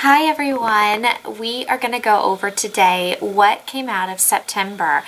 Hi everyone, we are going to go over today what came out of September,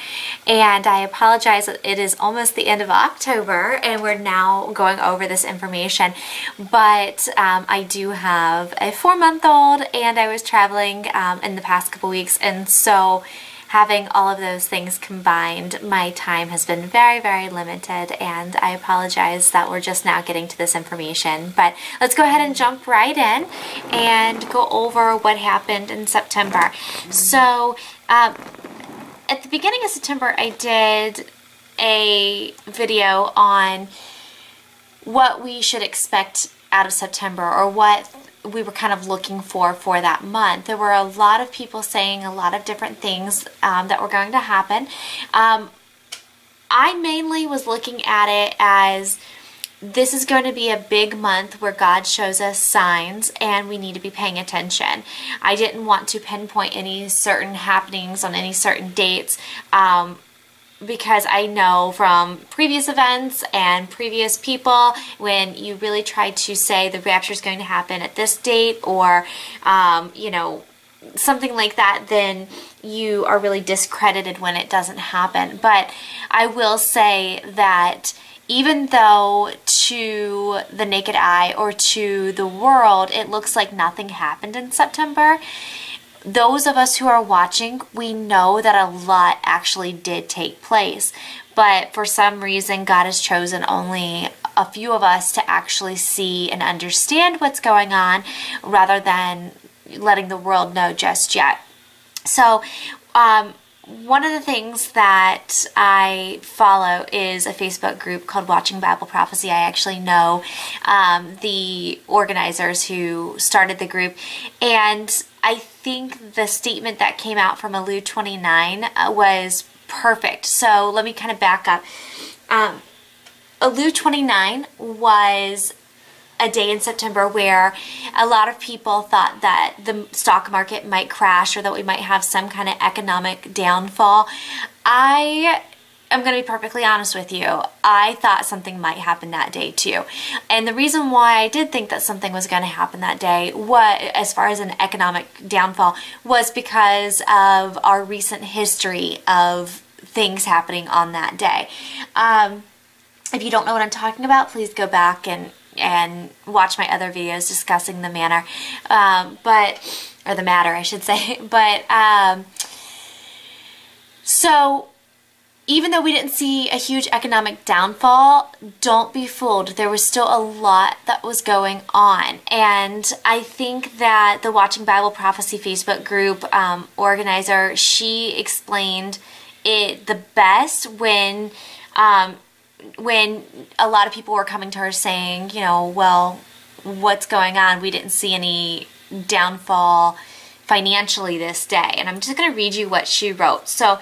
and I apologize, it is almost the end of October and we're now going over this information, but I do have a 4-month-old and I was traveling in the past couple weeks, and so having all of those things combined, my time has been very limited, and I apologize that we're just now getting to this information. But let's go ahead and jump right in and go over what happened in September. So at the beginning of September, I did a video on what we should expect out of September, or what we were kind of looking for that month. There were a lot of people saying a lot of different things that were going to happen. I mainly was looking at it as this is going to be a big month where God shows us signs and we need to be paying attention. I didn't want to pinpoint any certain happenings on any certain dates, because I know from previous events and previous people, when you really try to say the rapture is going to happen at this date, or you know, something like that, then you are really discredited when it doesn't happen. But I will say that even though to the naked eye or to the world it looks like nothing happened in September, those of us who are watching, we know that a lot actually did take place. But for some reason, God has chosen only a few of us to actually see and understand what's going on, rather than letting the world know just yet. So, one of the things that I follow is a Facebook group called Watching Bible Prophecy. I actually know the organizers who started the group, and I think the statement that came out from Allude 29 was perfect. So let me kind of back up. Allude 29 was a day in September where a lot of people thought that the stock market might crash, or that we might have some kind of economic downfall. I'm going to be perfectly honest with you. I thought something might happen that day too. And the reason why I did think that something was going to happen that day, as far as an economic downfall, was because of our recent history of things happening on that day. If you don't know what I'm talking about, please go back and watch my other videos discussing the matter, or the matter, I should say. But so even though we didn't see a huge economic downfall, don't be fooled. There was still a lot that was going on. And I think that the Watching Bible Prophecy Facebook group organizer, she explained it the best when a lot of people were coming to her saying, you know, well, what's going on? We didn't see any downfall financially this day. And I'm just going to read you what she wrote. So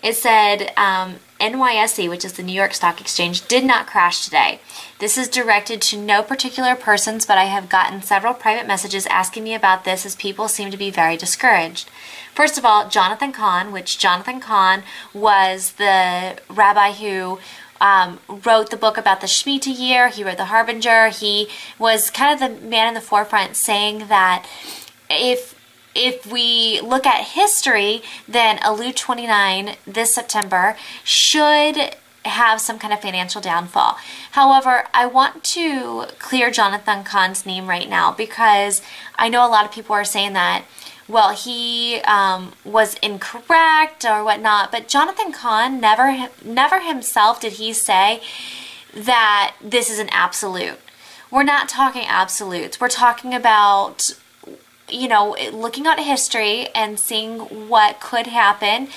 it said, NYSE, which is the New York Stock Exchange, did not crash today. This is directed to no particular persons, but I have gotten several private messages asking me about this, as people seem to be very discouraged. First of all, Jonathan Cahn, which Jonathan Cahn was the rabbi who wrote the book about the Shemitah year. He wrote the Harbinger. He was kind of the man in the forefront, saying that if we look at history, then Allude 29 this September should have some kind of financial downfall. However, I want to clear Jonathan Cahn's name right now, because I know a lot of people are saying that, well, he was incorrect or whatnot, but Jonathan Cahn never himself did he say that this is an absolute. We're not talking absolutes. We're talking about, you know, looking at history and seeing what could happen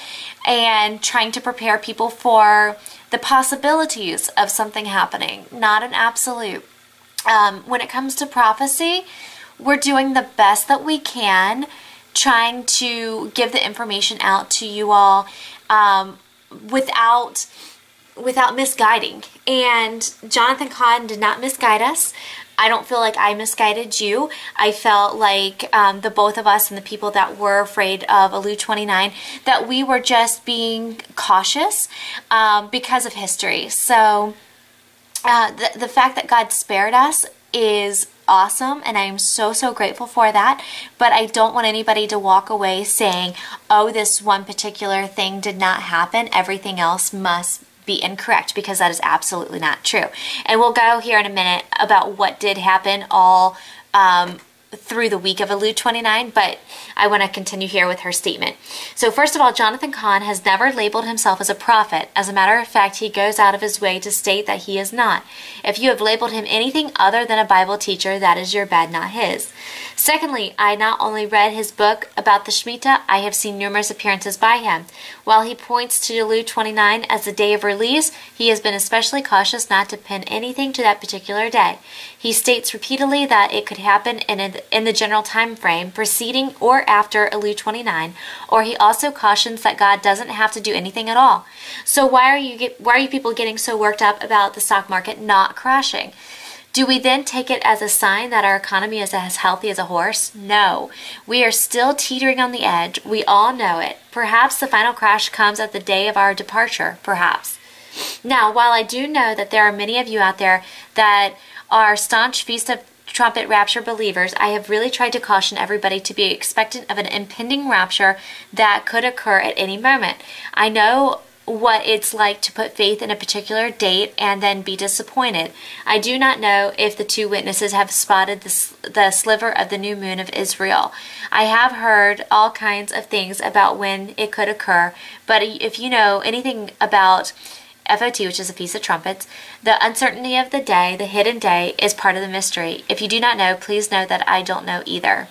and trying to prepare people for the possibilities of something happening, not an absolute. When it comes to prophecy, we're doing the best that we can, trying to give the information out to you all without misguiding. And Jonathan Cahn did not misguide us. I don't feel like I misguided you. I felt like the both of us and the people that were afraid of Allude 29, that we were just being cautious because of history. So the fact that God spared us is awesome, and I am so, so grateful for that. But I don't want anybody to walk away saying, oh, this one particular thing did not happen, everything else must be incorrect, because that is absolutely not true. And we'll go here in a minute about what did happen all through the week of Elul 29, but I want to continue here with her statement. So first of all, Jonathan Cahn has never labeled himself as a prophet. As a matter of fact, he goes out of his way to state that he is not. If you have labeled him anything other than a Bible teacher, that is your bad, not his. Secondly, I not only read his book about the Shemitah, I have seen numerous appearances by him. While he points to Elul 29 as the day of release, he has been especially cautious not to pin anything to that particular day. He states repeatedly that it could happen in the general time frame preceding or after Elul 29, or he also cautions that God doesn't have to do anything at all. So why are you people getting so worked up about the stock market not crashing? Do we then take it as a sign that our economy is as healthy as a horse? No. We are still teetering on the edge. We all know it. Perhaps the final crash comes at the day of our departure. Perhaps. Now, while I do know that there are many of you out there that are staunch Feast of Trumpet rapture believers, I have really tried to caution everybody to be expectant of an impending rapture that could occur at any moment. I know what it's like to put faith in a particular date and then be disappointed. I do not know if the two witnesses have spotted the sliver of the new moon of Israel. I have heard all kinds of things about when it could occur, but if you know anything about FOT, which is a Feast of Trumpets, the uncertainty of the day, the hidden day, is part of the mystery. If you do not know, please know that I don't know either.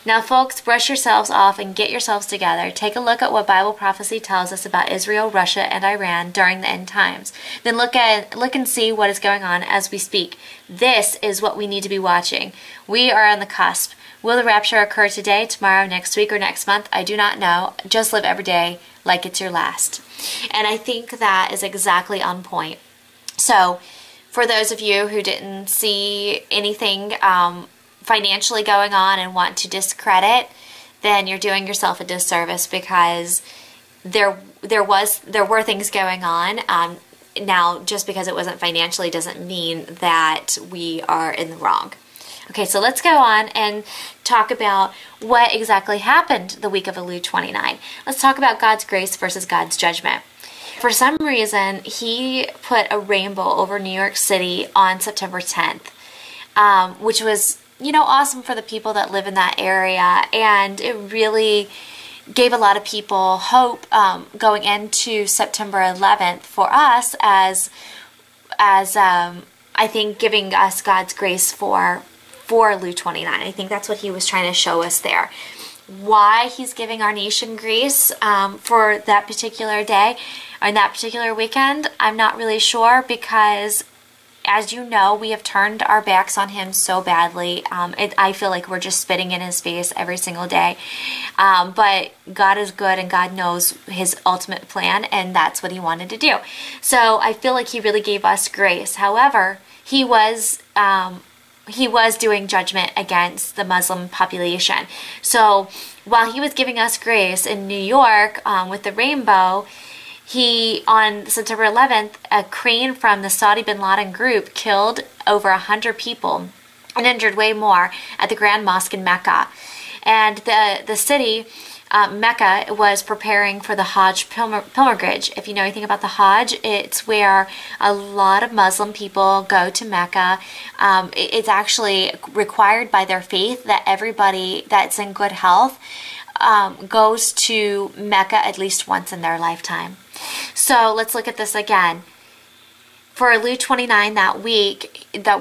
Now, folks, brush yourselves off and get yourselves together. Take a look at what Bible prophecy tells us about Israel, Russia, and Iran during the end times. Then look and see what is going on as we speak. This is what we need to be watching. We are on the cusp. Will the rapture occur today, tomorrow, next week, or next month? I do not know. Just live every day like it's your last. And I think that is exactly on point. So, for those of you who didn't see anything financially going on and want to discredit, then you're doing yourself a disservice, because there were things going on. Now, just because it wasn't financially doesn't mean that we are in the wrong. Okay, so let's go on and talk about what exactly happened the week of Elul 29. Let's talk about God's grace versus God's judgment. For some reason, he put a rainbow over New York City on September 10th, which was, awesome for the people that live in that area, and it really gave a lot of people hope going into September 11th for us as I think giving us God's grace for Elul 29. I think that's what he was trying to show us there. Why he's giving our nation grace for that particular day or that particular weekend, I'm not really sure, because as you know, we have turned our backs on him so badly. I feel like we're just spitting in his face every single day. But God is good, and God knows his ultimate plan, and that's what he wanted to do. So I feel like he really gave us grace. However, he was doing judgment against the Muslim population. So while he was giving us grace in New York with the rainbow, on September 11th, a crane from the Saudi bin Laden group killed over 100 people and injured way more at the Grand Mosque in Mecca. And the city, Mecca, was preparing for the Hajj pilgrimage. If you know anything about the Hajj, it's where a lot of Muslim people go to Mecca. It's actually required by their faith that everybody that's in good health goes to Mecca at least once in their lifetime. So let's look at this again. For Elul 29 that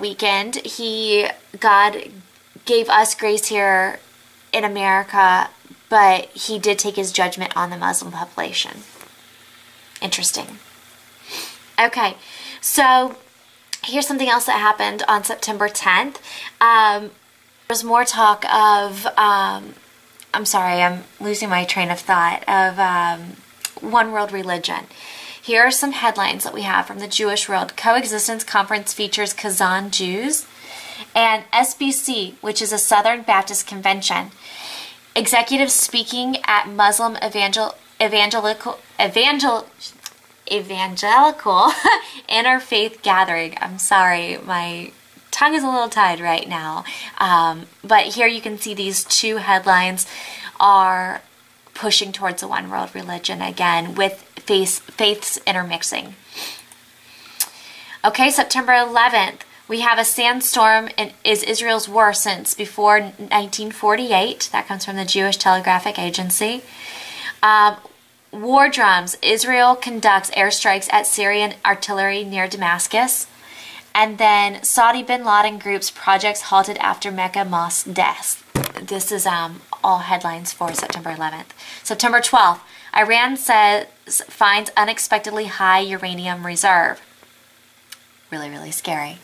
weekend, God gave us grace here in America, but he did take his judgment on the Muslim population. Interesting. Okay, so here's something else that happened on September 10th. There was more talk of, I'm sorry, I'm losing my train of thought, of one world religion. Here are some headlines that we have from the Jewish World. Coexistence Conference features Kazan Jews, and SBC, which is a Southern Baptist Convention. Executives speaking at Muslim evangelical interfaith gathering. I'm sorry, my tongue is a little tied right now. But here you can see these two headlines are pushing towards a one world religion again, with faiths intermixing. Okay, September 11th, we have a sandstorm is Israel's worst since before 1948. That comes from the Jewish Telegraphic Agency. War drums. Israel conducts airstrikes at Syrian artillery near Damascus. And then Saudi bin Laden group's projects halted after Mecca mosque deaths. This is all headlines for September 11th. September 12th, Iran says finds unexpectedly high uranium reserve. Really, really scary.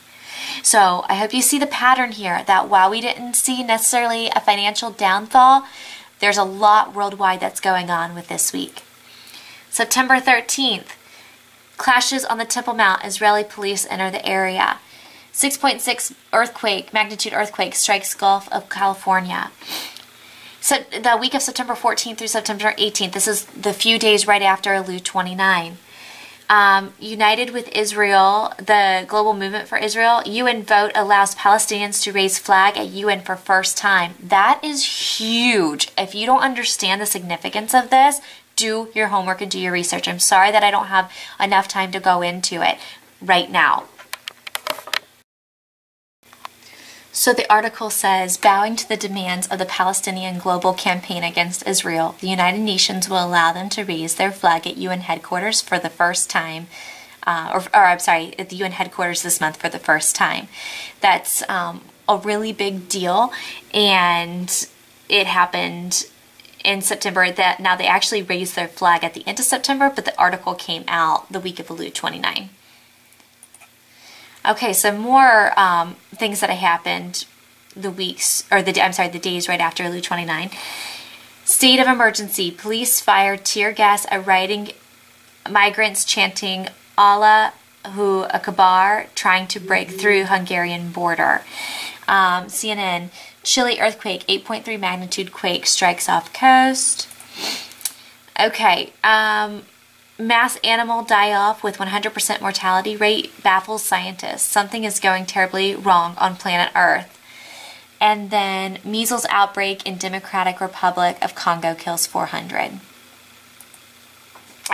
So I hope you see the pattern here, that while we didn't see necessarily a financial downfall, there's a lot worldwide that's going on with this week. September 13th, clashes on the Temple Mount. Israeli police enter the area. 6.6 earthquake, magnitude earthquake strikes Gulf of California. So the week of September 14th through September 18th, this is the few days right after Elul 29. United with Israel, the global movement for Israel, UN vote allows Palestinians to raise flag at UN for first time. That is huge. If you don't understand the significance of this, do your homework and do your research. I'm sorry that I don't have enough time to go into it right now. So the article says, bowing to the demands of the Palestinian global campaign against Israel, the United Nations will allow them to raise their flag at UN headquarters for the first time, at the UN headquarters this month for the first time. That's a really big deal, and it happened in September. That now they actually raised their flag at the end of September, but the article came out the week of Elul 29. Okay, some more things that happened the days right after Elul 29. State of emergency. Police fired tear gas at rioting migrants chanting Allahu Akbar, trying to break through Hungarian border. CNN. Chile earthquake, 8.3 magnitude quake strikes off coast. Okay, mass animal die-off with 100% mortality rate baffles scientists. Something is going terribly wrong on planet Earth. And then measles outbreak in Democratic Republic of Congo kills 400.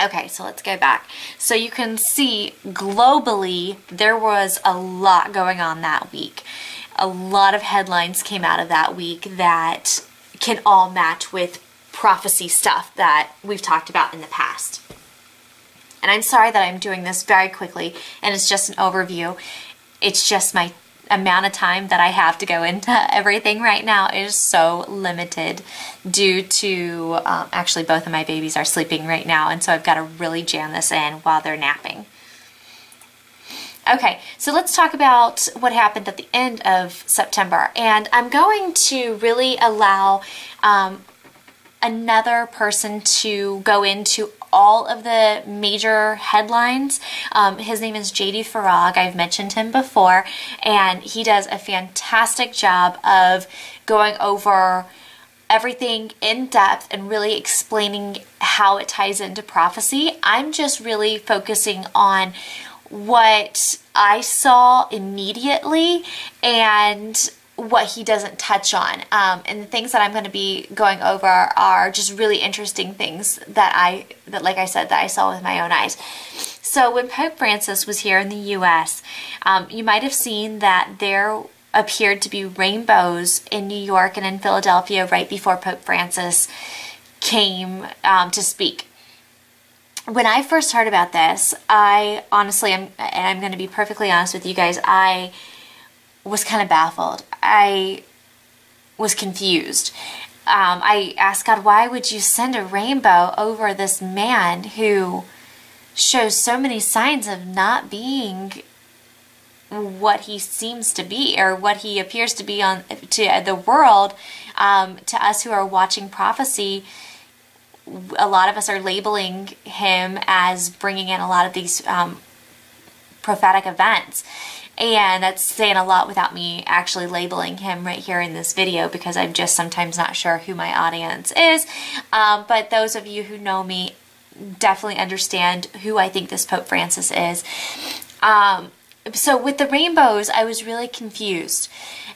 Okay, so let's go back. So you can see globally there was a lot going on that week. A lot of headlines came out of that week that can all match with prophecy stuff that we've talked about in the past. And I'm sorry that I'm doing this very quickly, and it's just an overview. It's just my amount of time that I have to go into everything right now is so limited due to, actually both of my babies are sleeping right now, and so I've got to really jam this in while they're napping. Okay, so let's talk about what happened at the end of September. And I'm going to really allow another person to go into all of the major headlines. His name is JD Farag. I've mentioned him before, and he does a fantastic job of going over everything in depth and really explaining how it ties into prophecy. I'm just really focusing on what I saw immedately and what he doesn't touch on. And the things that I'm going to be going over are just really interesting things that like I said, that I saw with my own eyes. So when Pope Francis was here in the U.S., you might have seen that there appeared to be rainbows in New York and in Philadelphia right before Pope Francis came to speak. When I first heard about this, I honestly, and I'm going to be perfectly honest with you guys, I was kind of baffled. I was confused. I asked God, why would you send a rainbow over this man who shows so many signs of not being what he seems to be, or what he appears to be to the world, to us who are watching prophecy? A lot of us are labeling him as bringing in a lot of these prophetic events. And that's saying a lot without me actually labeling him right here in this video, because I'm just sometimes not sure who my audience is. But those of you who know me definitely understand who I think this Pope Francis is. So with the rainbows, I was really confused.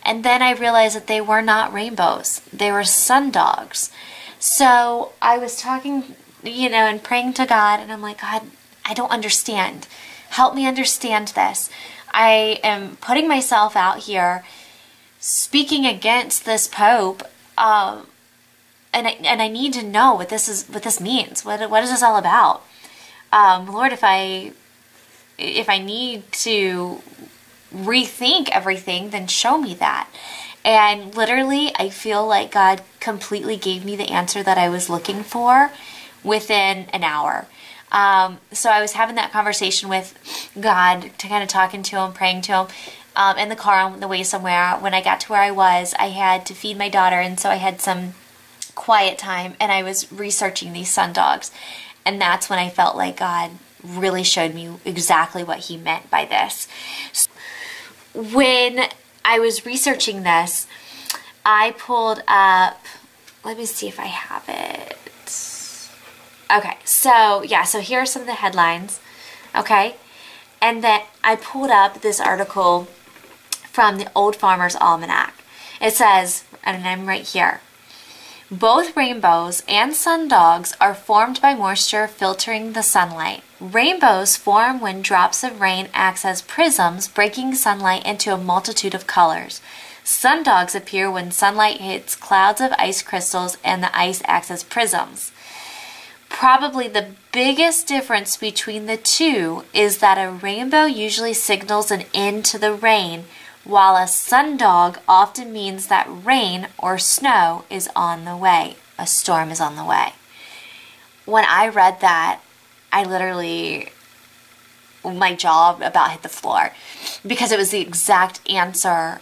And then I realized that they were not rainbows. They were sundogs. So I was talking, and praying to God, and I'm like, God, I don't understand. Help me understand this. I am putting myself out here speaking against this Pope, and I need to know what this means. What is this all about? Lord, if I need to rethink everything, then show me that. And literally, I feel like God completely gave me the answer that I was looking for within an hour. So I was having that conversation with God, to kind of talking to him, praying to him, in the car on the way somewhere. When I got to where I was, I had to feed my daughter, and so I had some quiet time, and I was researching these sundogs. And that's when I felt like God really showed me exactly what he meant by this. When I was researching this, I pulled up, let me see if I have it. Okay, so here are some of the headlines, okay? And then I pulled up this article from the Old Farmer's Almanac. It says, and I'm right here, both rainbows and sundogs are formed by moisture filtering the sunlight. Rainbows form when drops of rain act as prisms, breaking sunlight into a multitude of colors. Sundogs appear when sunlight hits clouds of ice crystals and the ice acts as prisms. Probably the biggest difference between the two is that a rainbow usually signals an end to the rain, while a sundog often means that rain or snow is on the way. A storm is on the way. When I read that, I literally, my jaw about hit the floor, because it was the exact answer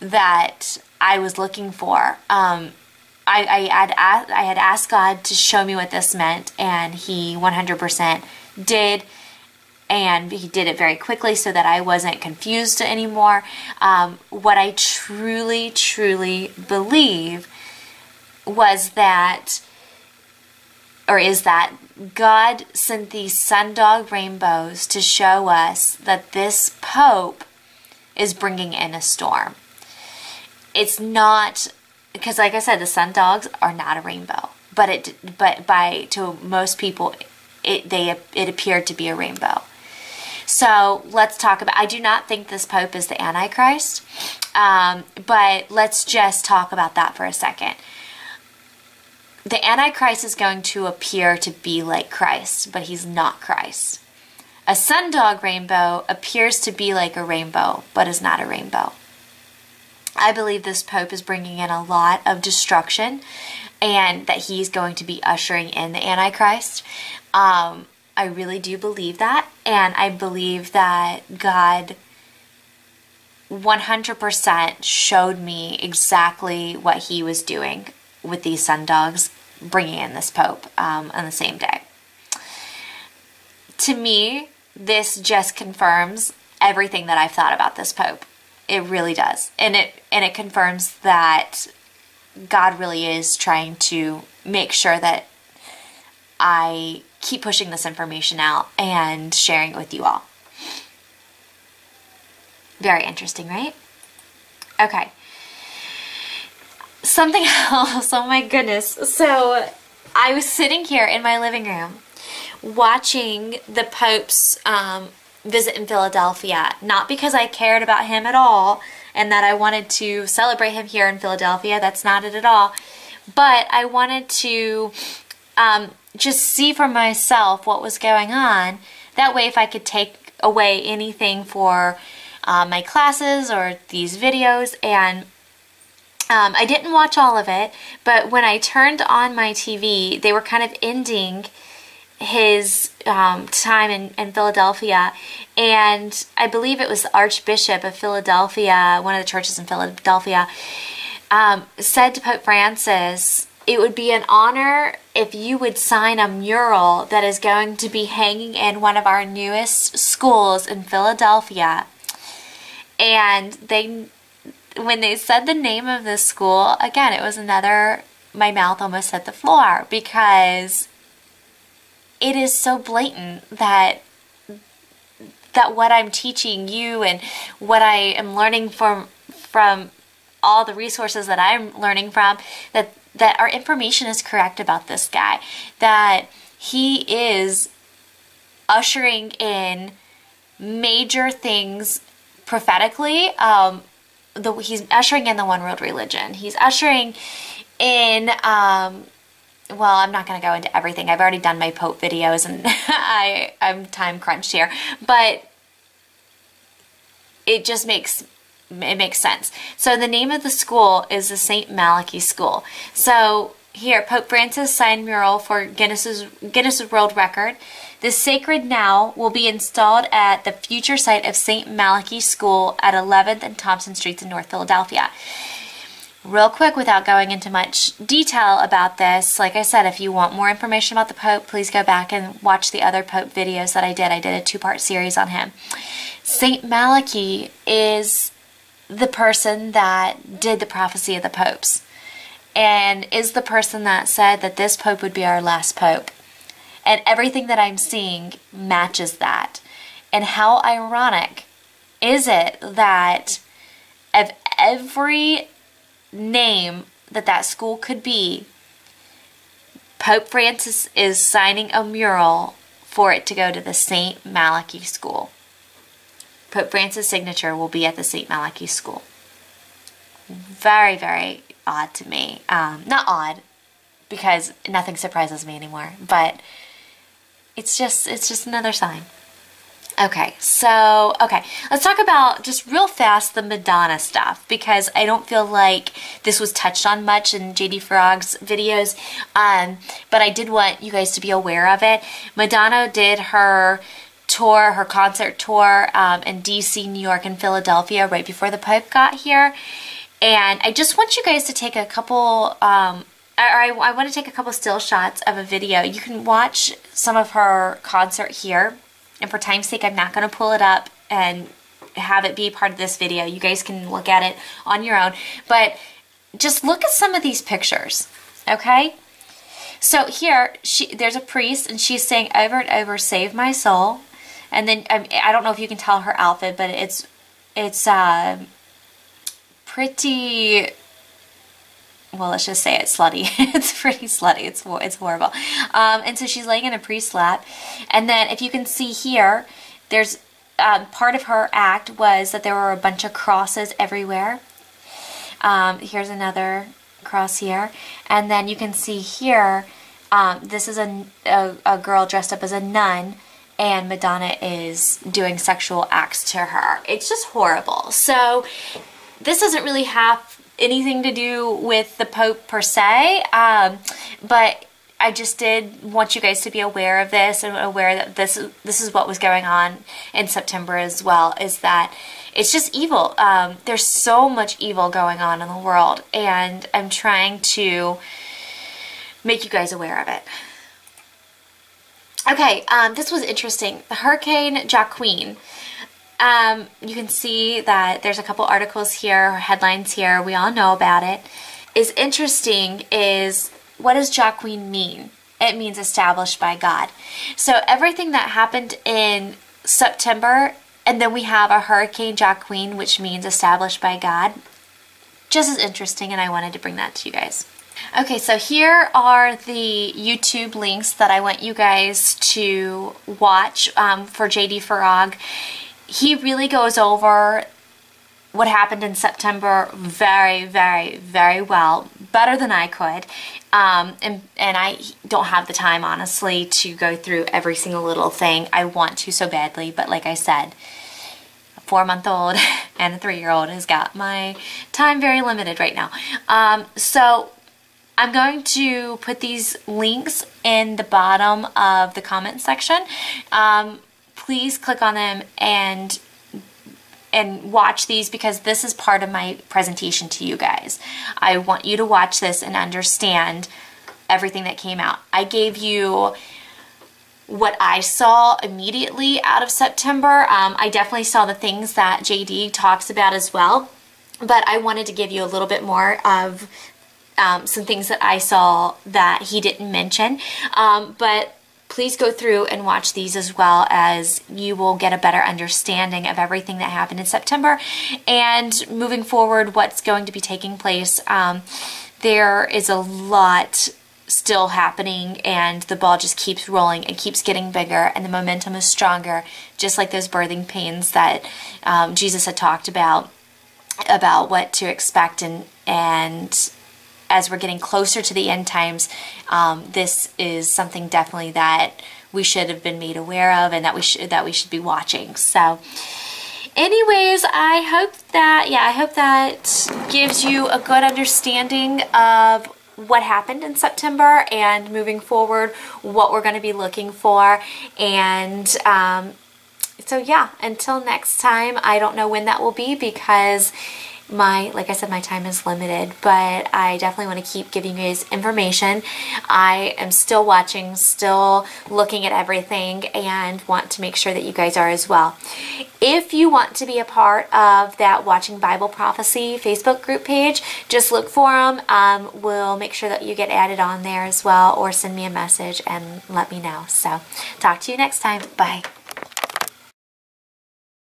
that I was looking for. I had asked God to show me what this meant, and he 100% did, and he did it very quickly so that I wasn't confused anymore. What I truly, truly believe is that God sent these sundog rainbows to show us that this Pope is bringing in a storm. It's not, because like I said, the sundogs are not a rainbow, but to most people, it appeared to be a rainbow. So let's talk about, I do not think this Pope is the Antichrist, but let's just talk about that for a second. The Antichrist is going to appear to be like Christ, but he's not Christ. A sundog rainbow appears to be like a rainbow, but is not a rainbow. I believe this Pope is bringing in a lot of destruction, and that he's going to be ushering in the Antichrist. I really do believe that, and I believe that God 100% showed me exactly what he was doing with these sundogs, bringing in this Pope on the same day. To me, this just confirms everything that I've thought about this Pope. It really does. And it confirms that God really is trying to make sure that I keep pushing this information out and sharing it with you all. Very interesting, right? Okay. Something else, oh my goodness. So I was sitting here in my living room watching the Pope's visit in Philadelphia, not because I cared about him at all and that I wanted to celebrate him here in Philadelphia. That's not it at all. But I wanted to just see for myself what was going on. That way, if I could take away anything for my classes or these videos. And I didn't watch all of it, but when I turned on my TV, they were kind of ending his time in Philadelphia, and I believe it was the Archbishop of Philadelphia, one of the churches in Philadelphia, said to Pope Francis, it would be an honor if you would sign a mural that is going to be hanging in one of our newest schools in Philadelphia. And when they said the name of this school, again, it was another, my mouth almost hit the floor, because it is so blatant that that what I'm teaching you and what I am learning from all the resources that I'm learning from, that our information is correct about this guy, that he is ushering in major things prophetically. He's ushering in the one world religion. He's ushering in, well, I'm not going to go into everything. I've already done my Pope videos and I'm time crunched here, but it just makes sense. So the name of the school is the St. Malachy School. So here, Pope Francis signed mural for Guinness World Record. The Sacred Now will be installed at the future site of St. Malachy School at 11th and Thompson Streets in North Philadelphia. Real quick, without going into much detail about this, like I said, if you want more information about the Pope, please go back and watch the other Pope videos that I did. I did a 2-part series on him. St. Malachy is the person that did the prophecy of the popes, and is the person that said that this Pope would be our last Pope. And everything that I'm seeing matches that. And how ironic is it that of every name that school could be, Pope Francis is signing a mural for it to go to the St. Malachy School. Pope Francis' signature will be at the St. Malachy School. Very, very odd to me. Not odd, because nothing surprises me anymore, but it's just another sign. Okay, so, let's talk about, just real fast, the Madonna stuff, because I don't feel like this was touched on much in JD Farag's videos, but I did want you guys to be aware of it. Madonna did her tour, her concert tour in DC, New York, and Philadelphia right before the Pope got here, and I just want you guys to take a couple, I want to take a couple still shots of a video. You can watch some of her concert here. And for time's sake, I'm not going to pull it up and have it be part of this video. You guys can look at it on your own. But just look at some of these pictures, okay? So here, there's a priest, and she's saying over and over, "Save my soul." And then, I don't know if you can tell her outfit, but it's pretty... well, let's just say it's slutty. It's pretty slutty. It's horrible. And so she's laying in a priest's lap. And then if you can see here, there's part of her act was that there were a bunch of crosses everywhere. Here's another cross here. And then you can see here, this is a girl dressed up as a nun, and Madonna is doing sexual acts to her. It's just horrible. So this doesn't really have anything to do with the Pope per se, but I just did want you guys to be aware of this and aware that this is what was going on in September as well, is that it's just evil. There's so much evil going on in the world, and I'm trying to make you guys aware of it. Okay, this was interesting. The Hurricane Jacqueline. You can see that there's a couple articles here, or headlines here, we all know about it. Is interesting is, what does Jacqueline mean? It means established by God. So everything that happened in September, and then we have a Hurricane Jacqueline, which means established by God. Just as interesting, and I wanted to bring that to you guys. Okay, so here are the YouTube links that I want you guys to watch for JD Farag. He really goes over what happened in September very, very, very well, better than I could. And I don't have the time, honestly, to go through every single little thing. I want to so badly, but like I said, a 4-month-old and a 3-year-old has got my time very limited right now. So I'm going to put these links in the bottom of the comment section. Please click on them and watch these, because this is part of my presentation to you guys. I want you to watch this and understand everything that came out. I gave you what I saw immediately out of September. I definitely saw the things that JD talks about as well, but I wanted to give you a little bit more of some things that I saw that he didn't mention. But please go through and watch these as well, as you will get a better understanding of everything that happened in September and moving forward what's going to be taking place. There is a lot still happening, and the ball just keeps rolling and keeps getting bigger, and the momentum is stronger, just like those birthing pains that Jesus had talked about what to expect. And as we're getting closer to the end times, this is something definitely that we should have been made aware of, and that we should be watching. So anyways, I hope that gives you a good understanding of what happened in September, and moving forward what we're going to be looking for. And so yeah, until next time, I don't know when that will be, because like I said, my time is limited, but I definitely want to keep giving you guys information. I am still watching, still looking at everything, and want to make sure that you guys are as well. If you want to be a part of that Watching Bible Prophecy Facebook group page, just look for them. We'll make sure that you get added on there as well, or send me a message and let me know. So talk to you next time. Bye.